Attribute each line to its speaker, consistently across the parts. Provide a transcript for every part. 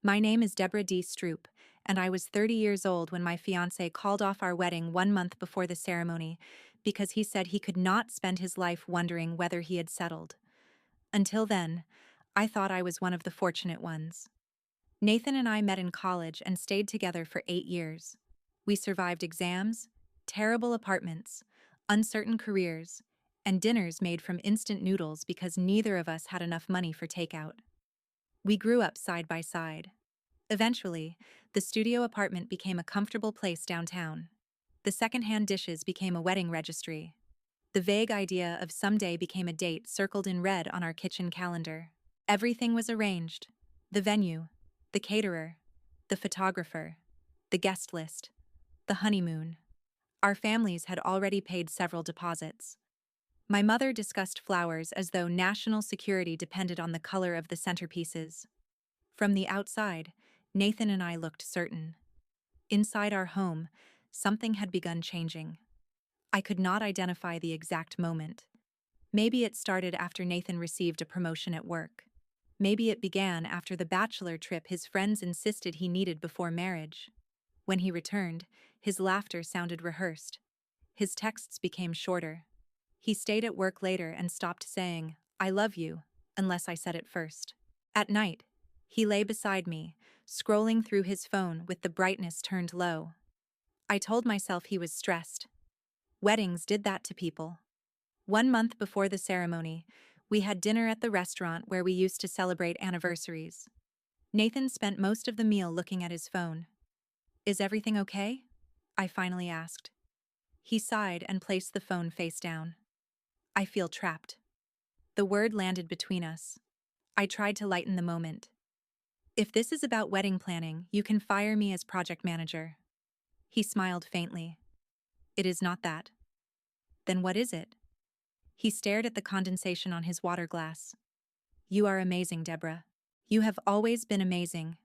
Speaker 1: My name is Deborah D. Stroop, and I was 30 years old when my fiancé called off our wedding 1 month before the ceremony because he said he could not spend his life wondering whether he had settled. Until then, I thought I was one of the fortunate ones. Nathan and I met in college and stayed together for 8 years. We survived exams, terrible apartments, uncertain careers, and dinners made from instant noodles because neither of us had enough money for takeout. We grew up side by side. Eventually, the studio apartment became a comfortable place downtown. The secondhand dishes became a wedding registry. The vague idea of someday became a date circled in red on our kitchen calendar. Everything was arranged: the venue, the caterer, the photographer, the guest list, the honeymoon. Our families had already paid several deposits. My mother discussed flowers as though national security depended on the color of the centerpieces. From the outside, Nathan and I looked certain. Inside our home, something had begun changing. I could not identify the exact moment. Maybe it started after Nathan received a promotion at work. Maybe it began after the bachelor trip his friends insisted he needed before marriage. When he returned, his laughter sounded rehearsed. His texts became shorter. He stayed at work later and stopped saying, "I love you," unless I said it first. At night, he lay beside me, scrolling through his phone with the brightness turned low. I told myself he was stressed. Weddings did that to people. 1 month before the ceremony, we had dinner at the restaurant where we used to celebrate anniversaries. Nathan spent most of the meal looking at his phone. "Is everything okay?" I finally asked. He sighed and placed the phone face down. "I feel trapped." The word landed between us. I tried to lighten the moment. "If this is about wedding planning, you can fire me as project manager." He smiled faintly. "It is not that." "Then what is it?" He stared at the condensation on his water glass. "You are amazing, Deborah. You have always been amazing."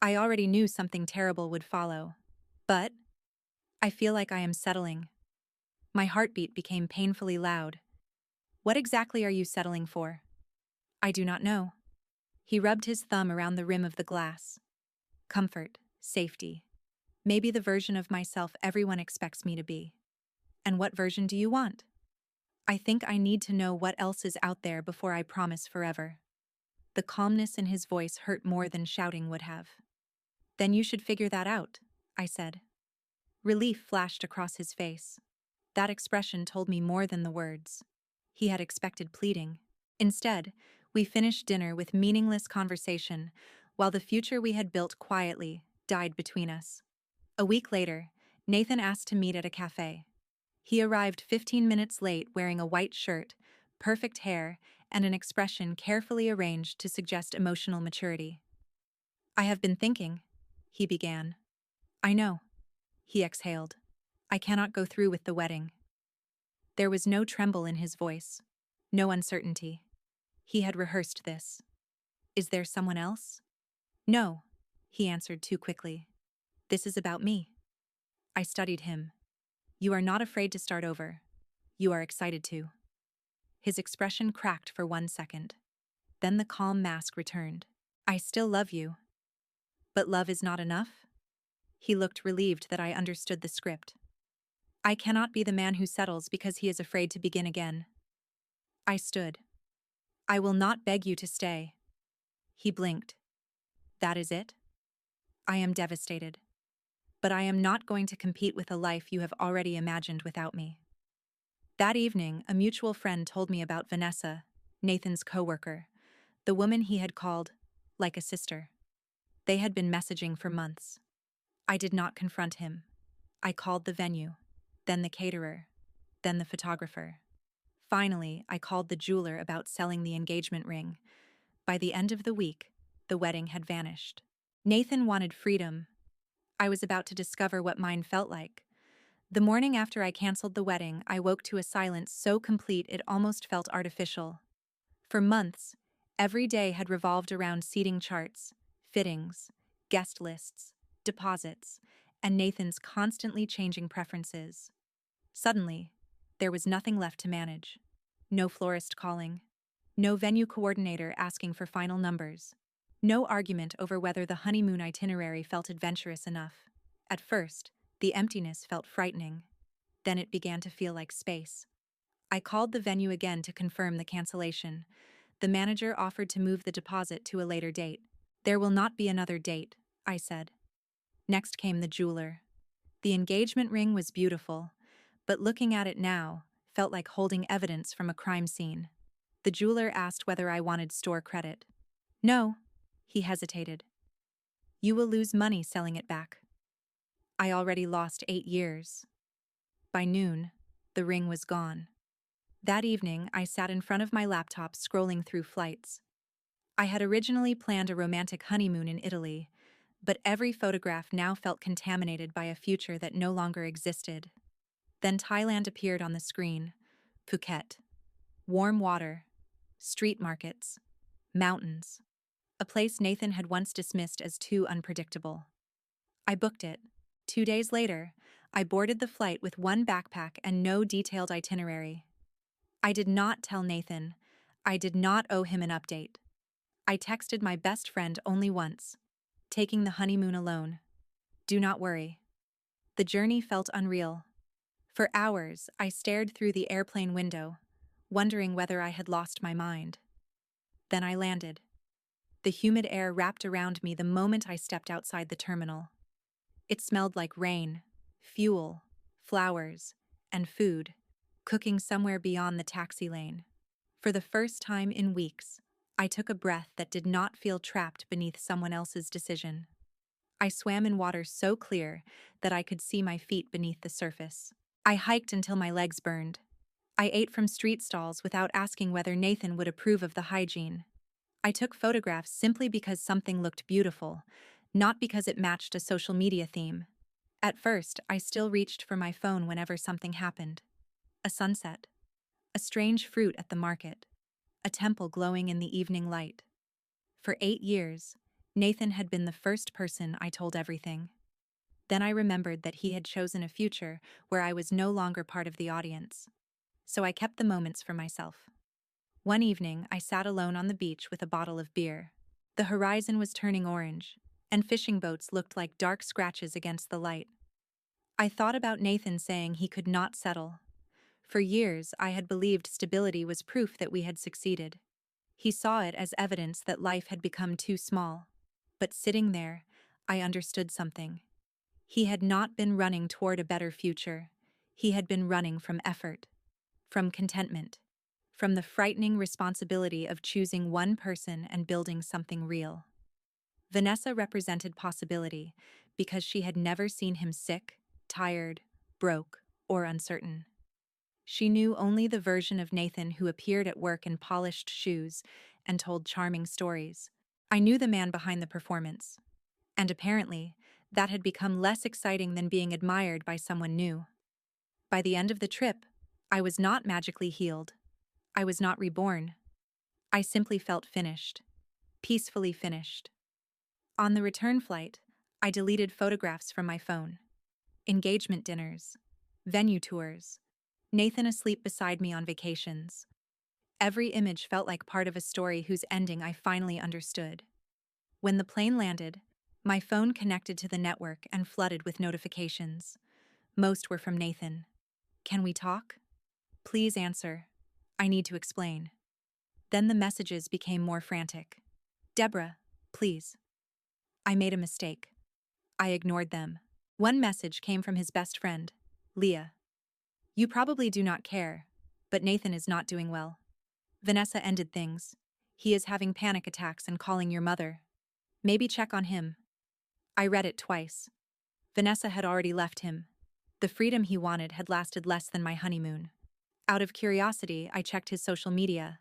Speaker 1: I already knew something terrible would follow. But I feel like I am settling. My heartbeat became painfully loud. "What exactly are you settling for?" "I do not know." He rubbed his thumb around the rim of the glass. "Comfort, safety. Maybe the version of myself everyone expects me to be." "And what version do you want?" "I think I need to know what else is out there before I promise forever." The calmness in his voice hurt more than shouting would have. "Then you should figure that out," I said. Relief flashed across his face. That expression told me more than the words. He had expected pleading. Instead, we finished dinner with meaningless conversation, while the future we had built quietly died between us. A week later, Nathan asked to meet at a cafe. He arrived 15 minutes late wearing a white shirt, perfect hair, and an expression carefully arranged to suggest emotional maturity. "I have been thinking," he began. "I know," he exhaled. "I cannot go through with the wedding." There was no tremble in his voice, no uncertainty. He had rehearsed this. "Is there someone else?" "No," he answered too quickly. "This is about me." I studied him. "You are not afraid to start over. You are excited to." His expression cracked for 1 second. Then the calm mask returned. "I still love you." "But love is not enough?" He looked relieved that I understood the script. "I cannot be the man who settles because he is afraid to begin again." I stood. "I will not beg you to stay." He blinked. "That is it?" "I am devastated. But I am not going to compete with a life you have already imagined without me." That evening, a mutual friend told me about Vanessa, Nathan's coworker, the woman he had called like a sister. They had been messaging for months. I did not confront him. I called the venue, then the caterer, then the photographer. Finally, I called the jeweler about selling the engagement ring. By the end of the week, the wedding had vanished. Nathan wanted freedom. I was about to discover what mine felt like. The morning after I canceled the wedding, I woke to a silence so complete it almost felt artificial. For months, every day had revolved around seating charts, fittings, guest lists, deposits, and Nathan's constantly changing preferences. Suddenly, there was nothing left to manage. No florist calling. No venue coordinator asking for final numbers. No argument over whether the honeymoon itinerary felt adventurous enough. At first, the emptiness felt frightening. Then it began to feel like space. I called the venue again to confirm the cancellation. The manager offered to move the deposit to a later date. "There will not be another date," I said. Next came the jeweler. The engagement ring was beautiful, but looking at it now felt like holding evidence from a crime scene. The jeweler asked whether I wanted store credit. "No," he hesitated. "You will lose money selling it back." I already lost 8 years. By noon, the ring was gone. That evening, I sat in front of my laptop scrolling through flights. I had originally planned a romantic honeymoon in Italy, but every photograph now felt contaminated by a future that no longer existed. Then Thailand appeared on the screen. Phuket. Warm water. Street markets. Mountains. A place Nathan had once dismissed as too unpredictable. I booked it. 2 days later, I boarded the flight with one backpack and no detailed itinerary. I did not tell Nathan. I did not owe him an update. I texted my best friend only once. "Taking the honeymoon alone. Do not worry." The journey felt unreal. For hours, I stared through the airplane window, wondering whether I had lost my mind. Then I landed. The humid air wrapped around me the moment I stepped outside the terminal. It smelled like rain, fuel, flowers, and food, cooking somewhere beyond the taxi lane. For the first time in weeks, I took a breath that did not feel trapped beneath someone else's decision. I swam in water so clear that I could see my feet beneath the surface. I hiked until my legs burned. I ate from street stalls without asking whether Nathan would approve of the hygiene. I took photographs simply because something looked beautiful, not because it matched a social media theme. At first, I still reached for my phone whenever something happened. A sunset. A strange fruit at the market. A temple glowing in the evening light. For 8 years, Nathan had been the first person I told everything. Then I remembered that he had chosen a future where I was no longer part of the audience. So I kept the moments for myself. One evening, I sat alone on the beach with a bottle of beer. The horizon was turning orange, and fishing boats looked like dark scratches against the light. I thought about Nathan saying he could not settle. For years, I had believed stability was proof that we had succeeded. He saw it as evidence that life had become too small. But sitting there, I understood something. He had not been running toward a better future. He had been running from effort, from contentment, from the frightening responsibility of choosing one person and building something real. Vanessa represented possibility because she had never seen him sick, tired, broke, or uncertain. She knew only the version of Nathan who appeared at work in polished shoes and told charming stories. I knew the man behind the performance. And apparently, that had become less exciting than being admired by someone new. By the end of the trip, I was not magically healed. I was not reborn. I simply felt finished. Peacefully finished. On the return flight, I deleted photographs from my phone. Engagement dinners. Venue tours. Nathan asleep beside me on vacations. Every image felt like part of a story whose ending I finally understood. When the plane landed, my phone connected to the network and flooded with notifications. Most were from Nathan. "Can we talk? Please answer. I need to explain." Then the messages became more frantic. "Deborah, please." I made a mistake. I ignored them. One message came from his best friend, Leah. "You probably do not care, but Nathan is not doing well. Vanessa ended things. He is having panic attacks and calling your mother. Maybe check on him." I read it twice. Vanessa had already left him. The freedom he wanted had lasted less than my honeymoon. Out of curiosity, I checked his social media.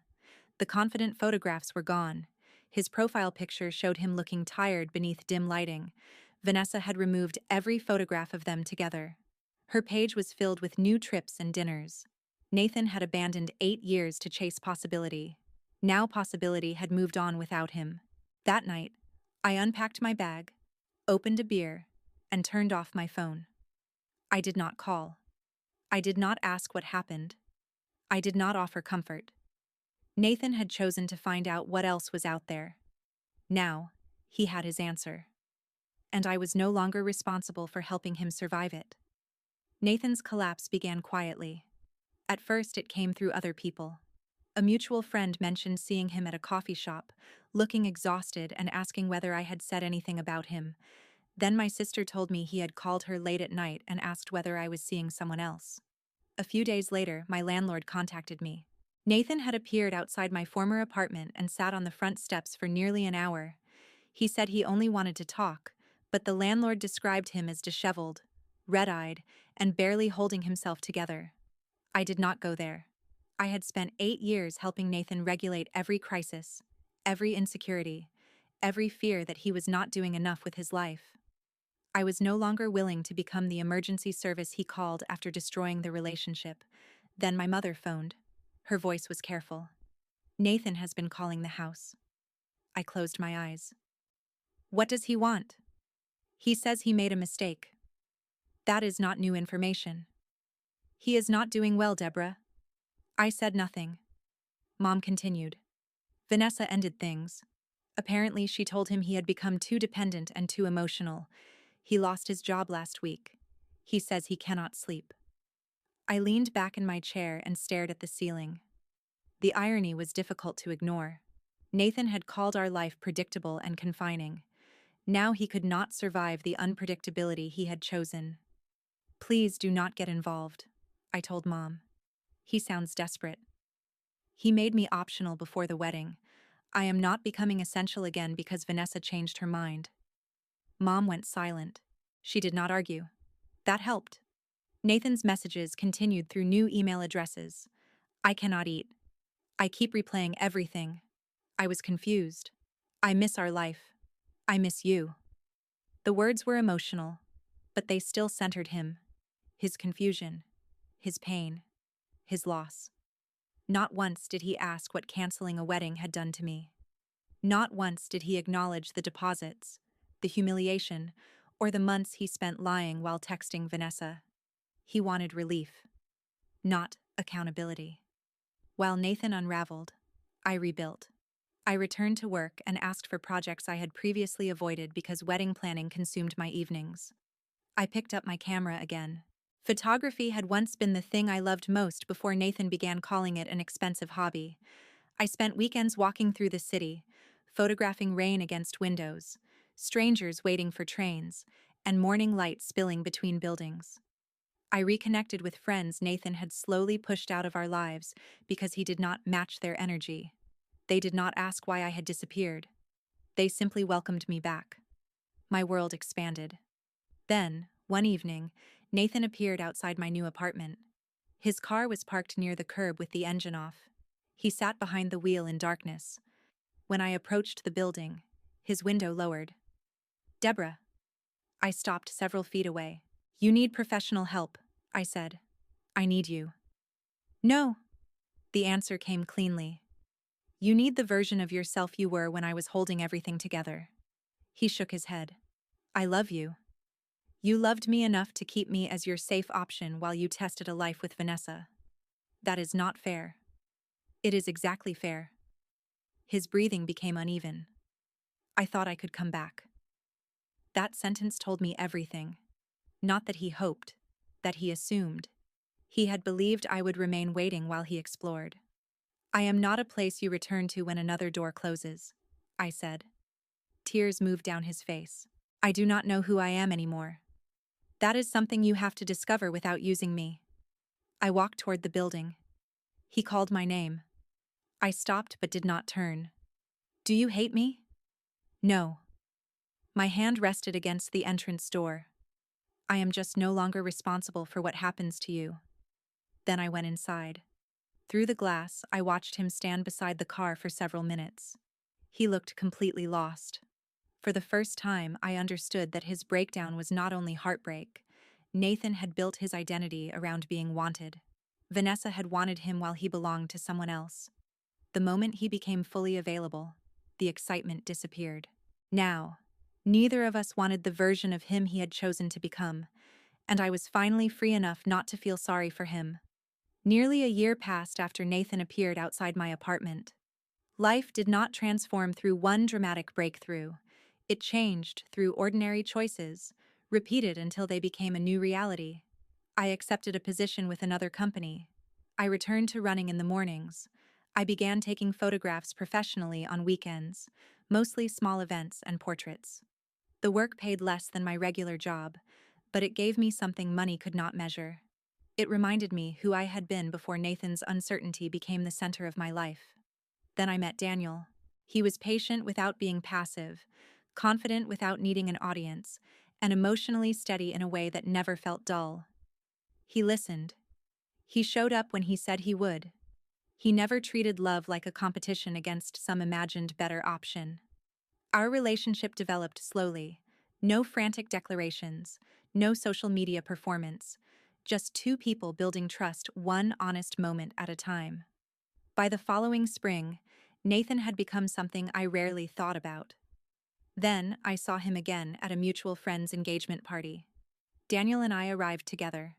Speaker 1: The confident photographs were gone. His profile picture showed him looking tired beneath dim lighting. Vanessa had removed every photograph of them together. Her page was filled with new trips and dinners. Nathan had abandoned 8 years to chase possibility. Now possibility had moved on without him. That night, I unpacked my bag, opened a beer, and turned off my phone. I did not call. I did not ask what happened. I did not offer comfort. Nathan had chosen to find out what else was out there. Now, he had his answer. And I was no longer responsible for helping him survive it. Nathan's collapse began quietly. At first, it came through other people. A mutual friend mentioned seeing him at a coffee shop, looking exhausted and asking whether I had said anything about him. Then my sister told me he had called her late at night and asked whether I was seeing someone else. A few days later, my landlord contacted me. Nathan had appeared outside my former apartment and sat on the front steps for nearly an hour. He said he only wanted to talk, but the landlord described him as disheveled, red-eyed, and barely holding himself together. I did not go there. I had spent 8 years helping Nathan regulate every crisis, every insecurity, every fear that he was not doing enough with his life. I was no longer willing to become the emergency service he called after destroying the relationship. Then my mother phoned. Her voice was careful. Nathan has been calling the house. I closed my eyes. What does he want? He says he made a mistake. That is not new information. He is not doing well, Deborah. I said nothing. Mom continued. Vanessa ended things. Apparently, she told him he had become too dependent and too emotional. He lost his job last week. He says he cannot sleep. I leaned back in my chair and stared at the ceiling. The irony was difficult to ignore. Nathan had called our life predictable and confining. Now he could not survive the unpredictability he had chosen. Please do not get involved, I told Mom. He sounds desperate. He made me optional before the wedding. I am not becoming essential again because Vanessa changed her mind. Mom went silent. She did not argue. That helped. Nathan's messages continued through new email addresses. I cannot eat. I keep replaying everything. I was confused. I miss our life. I miss you. The words were emotional, but they still centered him. His confusion, his pain, his loss. Not once did he ask what canceling a wedding had done to me. Not once did he acknowledge the deposits, the humiliation, or the months he spent lying while texting Vanessa. He wanted relief, not accountability. While Nathan unraveled, I rebuilt. I returned to work and asked for projects I had previously avoided because wedding planning consumed my evenings. I picked up my camera again. Photography had once been the thing I loved most before Nathan began calling it an expensive hobby. I spent weekends walking through the city, photographing rain against windows, strangers waiting for trains, and morning light spilling between buildings. I reconnected with friends Nathan had slowly pushed out of our lives because he did not match their energy. They did not ask why I had disappeared. They simply welcomed me back. My world expanded. Then, one evening, Nathan appeared outside my new apartment. His car was parked near the curb with the engine off. He sat behind the wheel in darkness. When I approached the building, his window lowered. Deborah. I stopped several feet away. You need professional help, I said. I need you. No. The answer came cleanly. You need the version of yourself you were when I was holding everything together. He shook his head. I love you. You loved me enough to keep me as your safe option while you tested a life with Vanessa. That is not fair. It is exactly fair. His breathing became uneven. I thought I could come back. That sentence told me everything. Not that he hoped, that he assumed. He had believed I would remain waiting while he explored. I am not a place you return to when another door closes, I said. Tears moved down his face. I do not know who I am anymore. That is something you have to discover without using me. I walked toward the building. He called my name. I stopped but did not turn. Do you hate me? No. My hand rested against the entrance door. I am just no longer responsible for what happens to you. Then I went inside. Through the glass, I watched him stand beside the car for several minutes. He looked completely lost. For the first time, I understood that his breakdown was not only heartbreak. Nathan had built his identity around being wanted. Vanessa had wanted him while he belonged to someone else. The moment he became fully available, the excitement disappeared. Now, neither of us wanted the version of him he had chosen to become, and I was finally free enough not to feel sorry for him. Nearly a year passed after Nathan appeared outside my apartment. Life did not transform through one dramatic breakthrough. It changed through ordinary choices, repeated until they became a new reality. I accepted a position with another company. I returned to running in the mornings. I began taking photographs professionally on weekends, mostly small events and portraits. The work paid less than my regular job, but it gave me something money could not measure. It reminded me who I had been before Nathan's uncertainty became the center of my life. Then I met Daniel. He was patient without being passive, confident without needing an audience, and emotionally steady in a way that never felt dull. He listened. He showed up when he said he would. He never treated love like a competition against some imagined better option. Our relationship developed slowly. No frantic declarations, no social media performance, just two people building trust one honest moment at a time. By the following spring, Nathan had become something I rarely thought about. Then I saw him again at a mutual friend's engagement party. Daniel and I arrived together.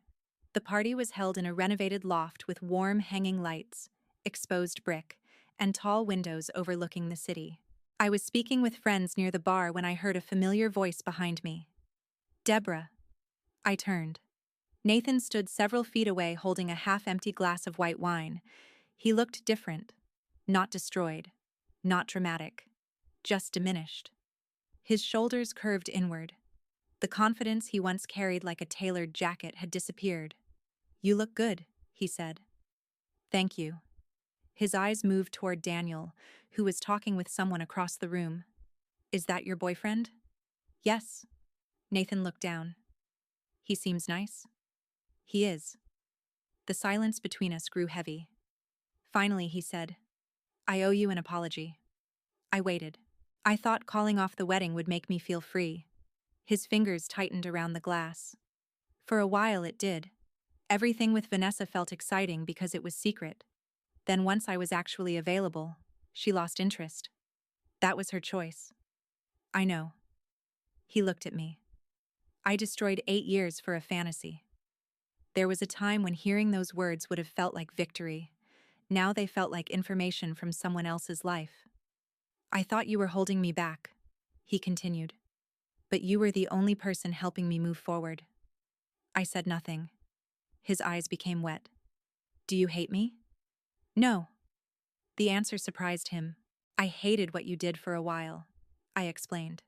Speaker 1: The party was held in a renovated loft with warm hanging lights, exposed brick, and tall windows overlooking the city. I was speaking with friends near the bar when I heard a familiar voice behind me. Deborah. I turned. Nathan stood several feet away holding a half-empty glass of white wine. He looked different. Not destroyed. Not dramatic. Just diminished. His shoulders curved inward. The confidence he once carried like a tailored jacket had disappeared. "You look good," he said. "Thank you." His eyes moved toward Daniel, who was talking with someone across the room. "Is that your boyfriend?" "Yes." Nathan looked down. "He seems nice?" "He is." The silence between us grew heavy. Finally, he said, "I owe you an apology." I waited. I thought calling off the wedding would make me feel free. His fingers tightened around the glass. For a while it did. Everything with Vanessa felt exciting because it was secret. Then once I was actually available, she lost interest. That was her choice. I know. He looked at me. I destroyed 8 years for a fantasy. There was a time when hearing those words would have felt like victory. Now they felt like information from someone else's life. "I thought you were holding me back," he continued. "But you were the only person helping me move forward." I said nothing. His eyes became wet. "Do you hate me?" "No." The answer surprised him. "I hated what you did for a while," I explained.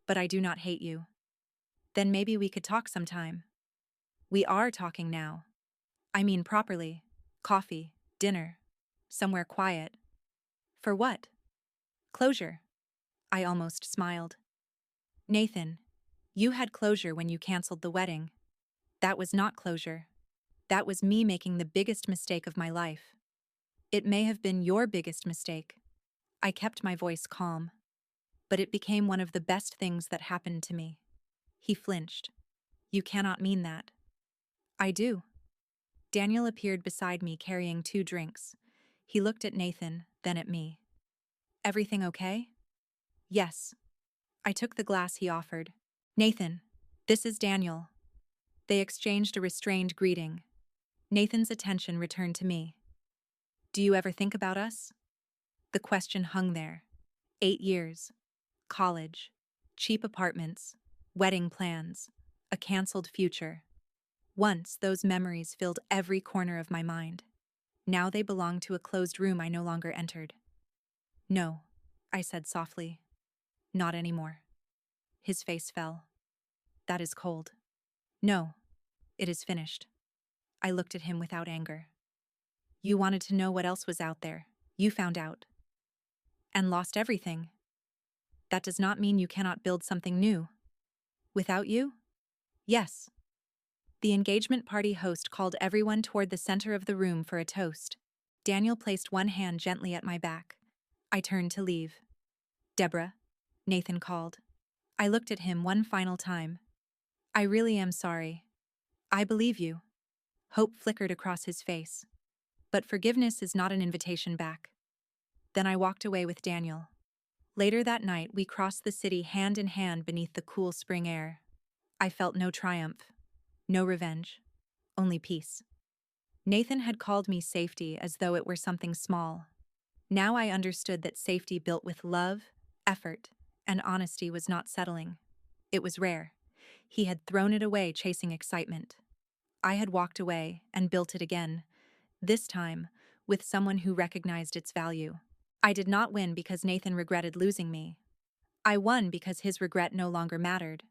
Speaker 1: "But I do not hate you." "Then maybe we could talk sometime." "We are talking now. I mean properly. Coffee, dinner, somewhere quiet." "For what?" "Closure." I almost smiled. "Nathan, you had closure when you canceled the wedding. That was not closure. That was me making the biggest mistake of my life. It may have been your biggest mistake." I kept my voice calm. "But it became one of the best things that happened to me." He flinched. "You cannot mean that." "I do." Daniel appeared beside me carrying 2 drinks. He looked at Nathan, then at me. "Everything okay?" "Yes." I took the glass he offered. "Nathan, this is Daniel." They exchanged a restrained greeting. Nathan's attention returned to me. "Do you ever think about us?" The question hung there. 8 years. College. Cheap apartments. Wedding plans. A canceled future. Once, those memories filled every corner of my mind. Now they belong to a closed room I no longer entered. "No," I said softly. "Not anymore." His face fell. "That is cold." "No, it is finished." I looked at him without anger. "You wanted to know what else was out there. You found out. And lost everything. That does not mean you cannot build something new." "Without you?" "Yes." The engagement party host called everyone toward the center of the room for a toast. Daniel placed one hand gently at my back. I turned to leave. "Deborah," Nathan called. I looked at him one final time. "I really am sorry." "I believe you." Hope flickered across his face. "But forgiveness is not an invitation back." Then I walked away with Daniel. Later that night, we crossed the city hand in hand beneath the cool spring air. I felt no triumph, no revenge, only peace. Nathan had called me safety as though it were something small. Now I understood that safety built with love, effort, and honesty was not settling. It was rare. He had thrown it away chasing excitement. I had walked away and built it again, this time with someone who recognized its value. I did not win because Nathan regretted losing me. I won because his regret no longer mattered.